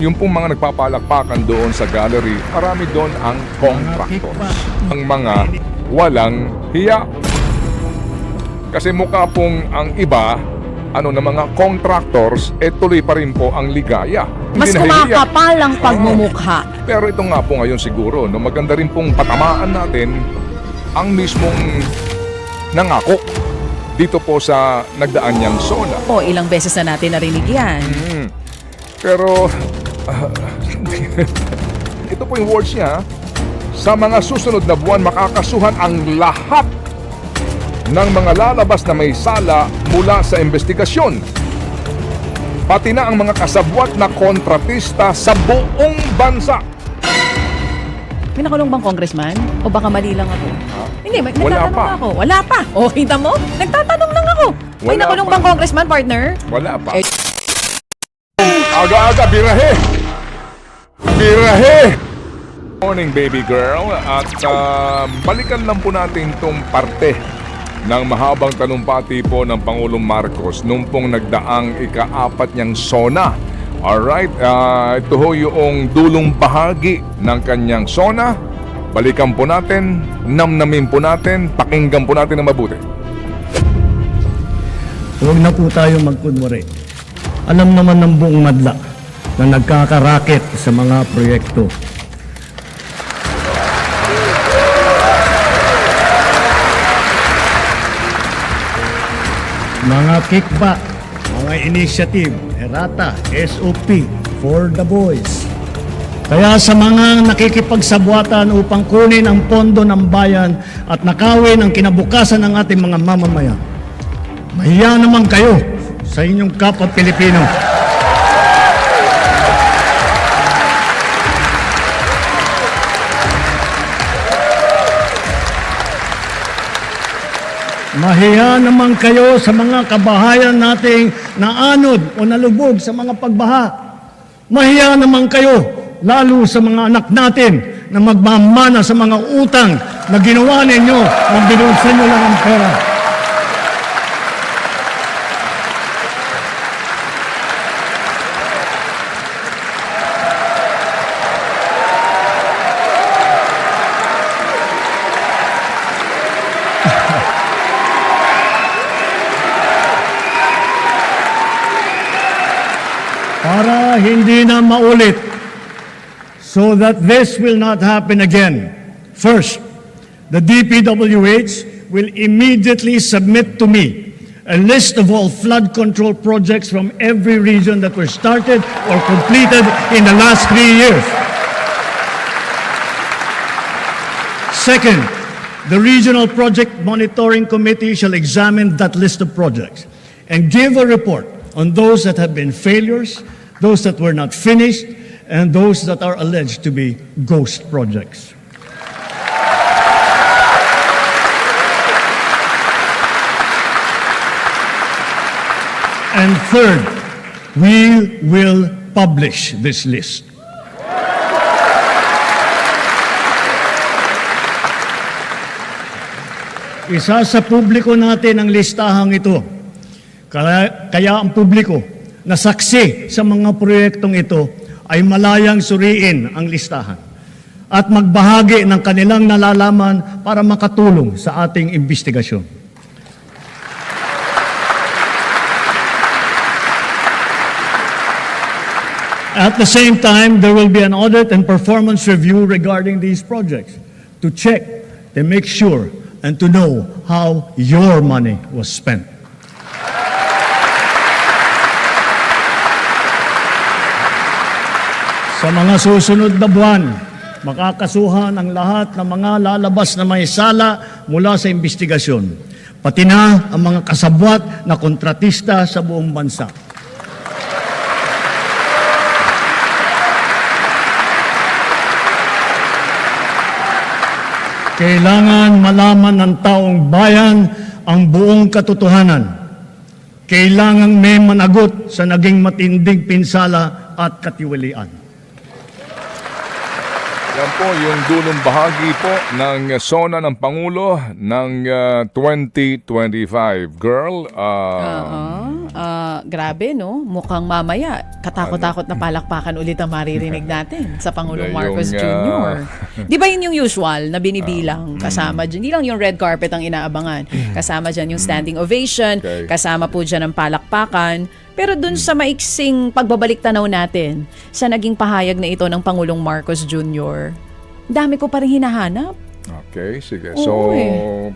yung pong mga nagpapalakpakan doon sa gallery, marami doon ang contractors. Ang mga walang hiya. Kasi mukha pong ang iba, na mga contractors, tuloy pa rin po ang ligaya. Mas Hindi nahihiya. kumakapal ang pagmumukha. Pero ito nga po ngayon siguro, maganda rin pong patamaan natin ang mismong nangako dito po sa nagdaan niyang SONA. O, ilang beses na natin narinig yan. Pero, ito po yung words niya, sa mga susunod na buwan makakasuhan ang lahat ng mga lalabas na may sala mula sa investigasyon. Pati na ang mga kasabwat na kontratista sa buong bansa. May nakulong bang congressman? O baka mali lang ako? Hindi, Wala nagtatanong pa. ako. Wala pa. O, kita mo? Nagtatanong lang ako. May Wala nakulong pa. bang congressman, partner? Wala pa. Eh, Aga-aga, birahe! Birahe! Morning, baby girl. At balikan lang po natin itong parte ng mahabang talumpati po ng Pangulong Marcos nung pong nagdaang ika-4 niyang SONA. Alright, ito ho yung dulong bahagi ng kanyang SONA. Balikan po natin, namnamin po natin, pakinggan po natin na mabuti. Huwag na po tayo magkunwari. Alam naman ng buong madla na nagkakaraket sa mga proyekto. Mga kickback, mga initiative, errata, SOP, for the boys. Kaya sa mga nakikipagsabwatan upang kunin ang pondo ng bayan at nakawin ang kinabukasan ng ating mga mamamayan, mahiya naman kayo sa inyong kapwa Pilipino. Mahiya naman kayo sa mga kabahayan nating naanod o nalubog sa mga pagbaha. Mahiya naman kayo, lalo sa mga anak natin na magmamana sa mga utang na ginawa ninyo nang binulsan nyo lang ang pera. Para hindi na maulit, so that this will not happen again. First, the DPWH will immediately submit to me a list of all flood control projects from every region that were started or completed in the last 3 years. Second, the Regional Project Monitoring Committee shall examine that list of projects and give a report on those that have been failures, those that were not finished, and those that are alleged to be ghost projects. And third, we will publish this list. Isa sa publiko natin ang listahang ito. Kaya ang publiko na saksi sa mga proyektong ito ay malayang suriin ang listahan at magbahagi ng kanilang nalalaman para makatulong sa ating investigasyon. At the same time, there will be an audit and performance review regarding these projects to check, to make sure, and to know how your money was spent. Sa mga susunod na buwan, makakasuhan ang lahat ng mga lalabas na may sala mula sa investigasyon, pati na ang mga kasabwat na kontratista sa buong bansa. Kailangan malaman ng taong bayan ang buong katotohanan. Kailangan may managot sa naging matinding pinsala at katiwalian. Yan po yung dulong bahagi po ng SONA ng Pangulo ng 2025. Girl, grabe, no? Mukhang mamaya, katakot-takot na palakpakan ulit ang maririnig natin sa Pangulong Yung, Marcos Jr. Di ba yun yung usual na binibilang? Kasama dyan, hindi lang yung red carpet ang inaabangan. Kasama dyan yung standing ovation, Okay. kasama po dyan ang palakpakan. Pero dun sa maiksing pagbabalik tanaw natin sa naging pahayag na ito ng Pangulong Marcos Jr., dami ko pa rin hinahanap. Okay, sige. Oo,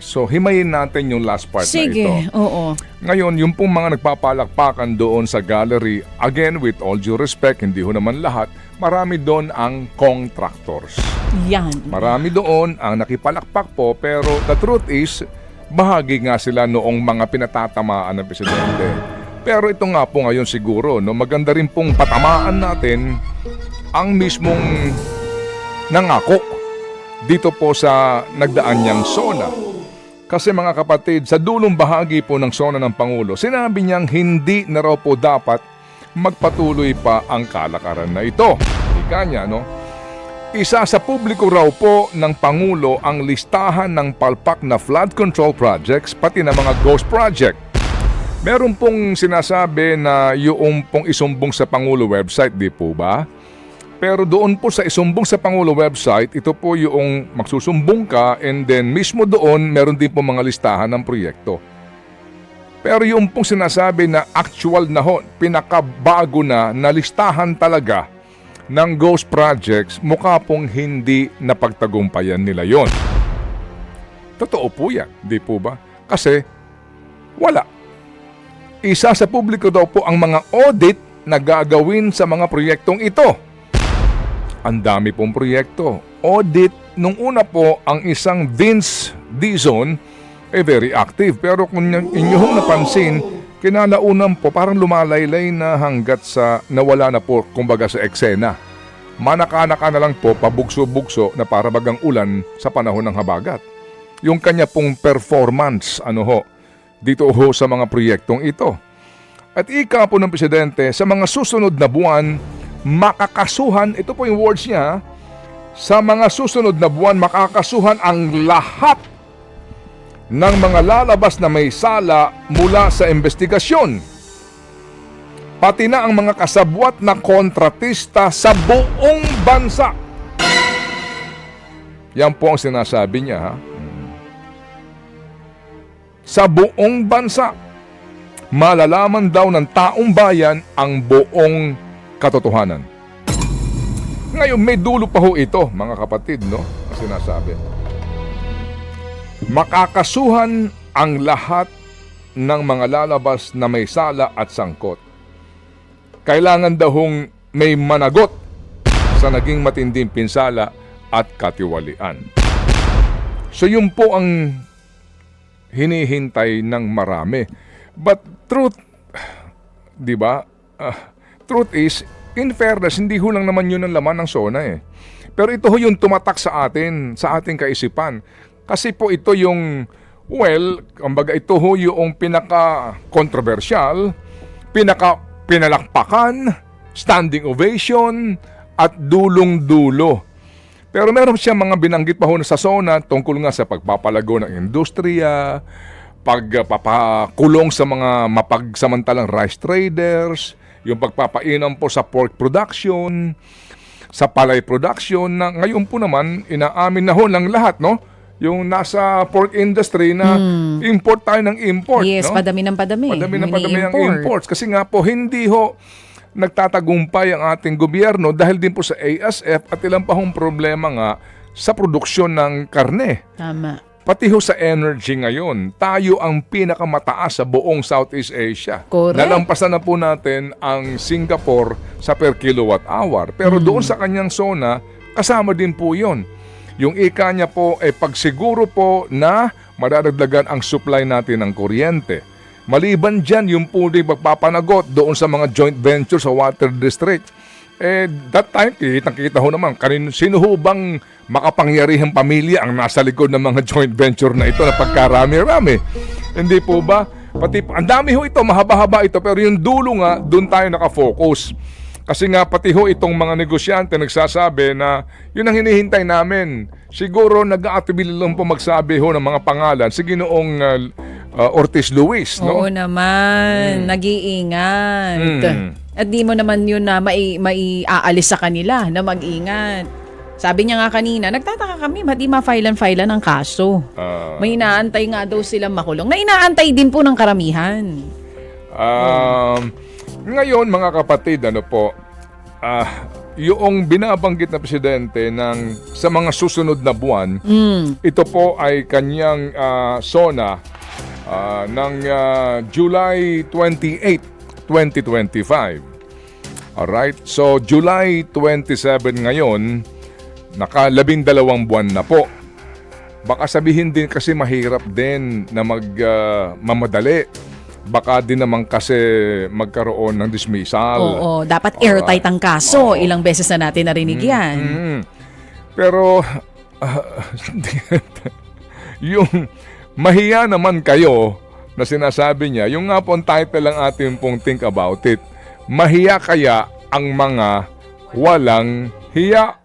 So himayin natin yung last part Sige, na ito. oo. Ngayon, yung pong mga nagpapalakpakan doon sa gallery, again, with all due respect, hindi ho naman lahat, marami doon ang contractors. Yan. Marami doon ang nakipalakpak po, pero the truth is, bahagi nga sila noong mga pinatatamaan ng presidente. Pero ito nga po ngayon siguro, no, maganda rin pong patamaan natin ang mismong nangako dito po sa nagdaan niyang SONA. Kasi mga kapatid, sa dulong bahagi po ng SONA ng Pangulo, sinabi niyang hindi na raw po dapat magpatuloy pa ang kalakaran na ito. Ika niya, no? Isa sa publiko raw po ng Pangulo ang listahan ng palpak na flood control projects pati na mga ghost project. Meron pong sinasabi na yung pong isumbong sa Pangulo website, di po ba? Pero doon po sa isumbong sa Pangulo website, ito po yung magsusumbong ka and then mismo doon meron din po mga listahan ng proyekto. Pero yung pong sinasabi na actual na ho, pinakabago na listahan talaga ng ghost projects, mukha pong hindi napagtagumpayan nila yon. Totoo po yan, di po ba? Kasi wala. Isa sa publiko daw po ang mga audit na gagawin sa mga proyektong ito. Ang dami pong proyekto. Audit, nung una po, ang isang Vince Dizon very active. Pero kung inyong napansin, kinalaunan po parang lumalaylay na hanggat sa nawala na po, kumbaga sa eksena. Manaka-naka na lang po, pabugso-bugso na para bagang ulan sa panahon ng habagat. Yung kanya pong performance, dito ho sa mga proyektong ito. At ika po ng presidente, sa mga susunod na buwan, makakasuhan, ito po yung words niya, sa mga susunod na buwan, makakasuhan ang lahat ng mga lalabas na may sala mula sa investigasyon. Pati na ang mga kasabwat na kontratista sa buong bansa. Yan po ang sinasabi niya, ha? Sa buong bansa, malalaman daw ng taong bayan ang buong katotohanan. Ngayon, may dulo pa ho ito, mga kapatid, no? Ang sinasabi. Makakasuhan ang lahat ng mga lalabas na may sala at sangkot. Kailangan daw hong may managot sa naging matinding pinsala at katiwalian. So yun po ang hinihintay ng marami. But truth, di ba? Truth is, in fairness, hindi ho lang naman yun ang laman ng SONA eh. Pero ito ho yung tumatak sa atin, sa ating kaisipan. Kasi po ito yung, kumbaga ito ho yung pinaka-controversial, pinalakpakan, standing ovation, at dulong-dulo. Pero meron siya mga binanggit pa ho sa SONA tungkol nga sa pagpapalago ng industriya, pagpapakulong sa mga mapagsamantalang rice traders, yung pagpapainom po sa pork production, sa palay production, na ngayon po naman inaamin na ho ng lahat, no? Yung nasa pork industry na import tayo ng import, Yes, no? padami ng padami. Padami ng padami ng Ini-import. imports. Kasi nga po, hindi ho nagtatagumpay ang ating gobyerno dahil din po sa ASF at ilang pa hong problema nga sa produksyon ng karne. Tama. Pati ho sa energy ngayon, tayo ang pinakamataas sa buong Southeast Asia. Correct. Nalampasan na po natin ang Singapore sa per kilowatt hour. Pero doon sa kanyang SONA, kasama din po yon. Yung ika niya po ay pagsiguro po na madadagdagan ang supply natin ng kuryente. Maliban dyan, yung po din magpapanagot doon sa mga joint venture sa water district. That time, kitang-kita ho naman, sino ho bang makapangyarihang pamilya ang nasa likod ng mga joint venture na ito na pagkarami-rami? Hindi po ba? Pati, ang dami ho ito, mahaba-haba ito, pero yung dulo nga, doon tayo nakafocus. Kasi nga pati ho itong mga negosyante nagsasabi na yun ang hinihintay namin. Siguro nag-aatibili lang po magsabi ho ng mga pangalan. Sige noong Ortiz Luis, no? Oo naman, nag-iingat. Mm. At di mo naman yun na maiaalis sa kanila na mag-ingat. Sabi niya nga kanina, nagtataka kami, ba't di ma-file-an-file ng kaso? May inaantay nga daw silang makulong. Na inaantay din po ng karamihan. Ngayon, mga kapatid, ano po, yung binabanggit na presidente sa mga susunod na buwan, ito po ay kanyang SONA ng July 28, 2025. Alright, so July 27 ngayon, naka-12 buwan na po. Baka sabihin din kasi mahirap din na mamadali. Baka din naman kasi magkaroon ng dismissal. Oo, dapat airtight ang kaso. Ilang beses na natin narinig yan. Pero, yung mahiya naman kayo na sinasabi niya, yung nga po ang title lang atin pong think about it, mahiya kaya ang mga walang hiya?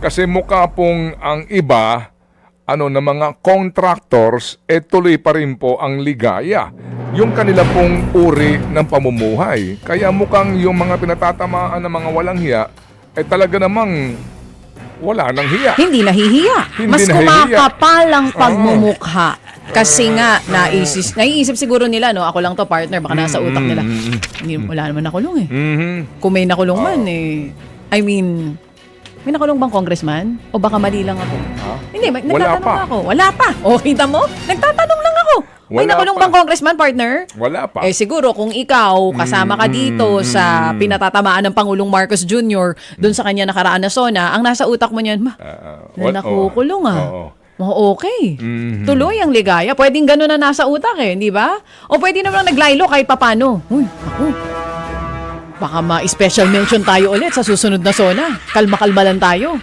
Kasi mukha pong ang iba, na mga contractors, tuloy pa rin po ang ligaya. Yung kanila pong uri ng pamumuhay. Kaya mukhang yung mga pinatatamaan ng mga walang hiya, talaga namang wala nang hiya. Hindi nahihiya. Hindi Mas nahihiya. kumakapal ang pagmumukha. Kasi nga, naiisip siguro nila, no? Ako lang to, partner, baka nasa utak nila. Hindi, wala naman nakulong eh. Kung may nakulong man eh. I mean, may nakulong bang congressman? O baka mali lang ako? Hindi, nagtatanong pa. ako. Wala pa. O, kita mo? Nagtatanong lang ako. May Wala nakulong pa. bang congressman, partner? Wala pa. Siguro kung ikaw kasama ka dito sa pinatatamaan ng Pangulong Marcos Jr. doon sa kanya nakaraan na SONA, ang nasa utak mo niyan, nakukulong Oo. Okay. Tuloy ang ligaya. Pwedeng gano'n na nasa utak di ba? O pwede naman naglaylo kahit papano. Uy, ako. Baka ma-special mention tayo ulit sa susunod na SONA. Kalma-kalma lang tayo.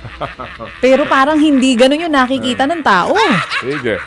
Pero parang hindi gano'n yung nakikita ng tao. Sige.